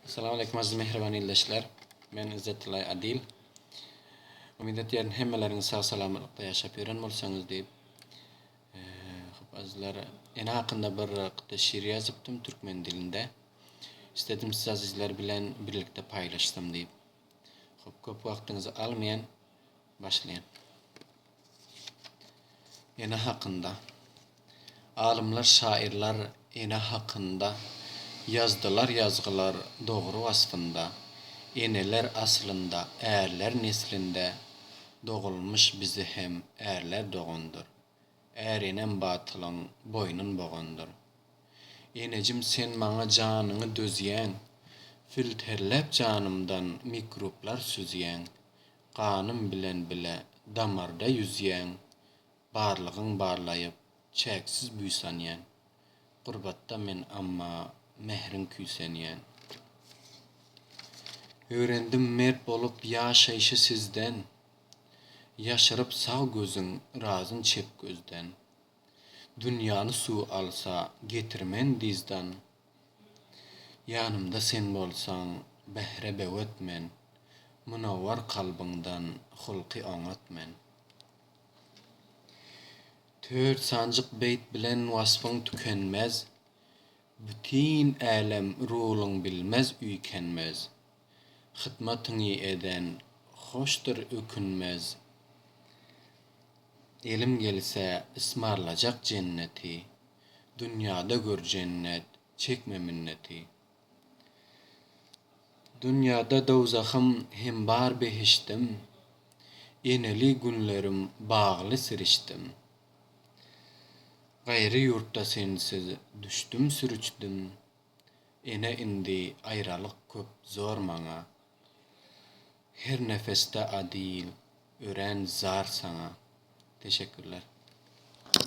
Assalamu alaikum aziz mehriban ildeşler. Ben İzzetullah Adil. Umid ediyorum hemmeleriniz sağ salamatlıkta yaşap yören bolsaňyz diýip. Azizler, ene hakynda bir şiir ýazypdym türkmen dilinde. İstedim siz azizler bilen birlikde paylaşsam diýip. Köp wagtyňyzy almaýan başlaýan. Ene hakynda. Alımlar, şairler ene hakynda yazdılar yazgılar doğru vasfında. Eneler aslında, erler neslinde doğulmuş bizi hem erler doğundur. Erinen batılan boynun boğundur. Enecim sen maňa janyňy dözýän, filtrlep janymdan mikroplar süzýän, kanım bilen bile damarda yüzýän, barlygyň barlaýyp çäksiz büýsanýan. Gurbatda men amma mehrin küýsenýän. Öğrendim mert bolup ýaşaýşy sizden, ýaşaryp sağ gözüň razyn çep gözden. Dünýäni suw alsa getirmen dizdan, ýanymda sen bolsaň behre bewetmen, munawwar kalbyňdan hulky oňatmen. Tört sancık beyt bilen wasfyň tükenmez, bütün älem rulyň bilmez üýkenmez. Hytmatyňy eden hoşdur ökünmez. Elim gelse ısmarlajak cenneti, dünýäde gör cennet, çekme minneti. Dünýäde dowzahym hem bar behiştim, eneli günlerim bagly sirişdim. Gaýry ýurtda sensiz düşdüm sürüçdüm, ene indi aýralyk köp zor maňa. Her nefeste adil, ören zar sana. Teşekkürler.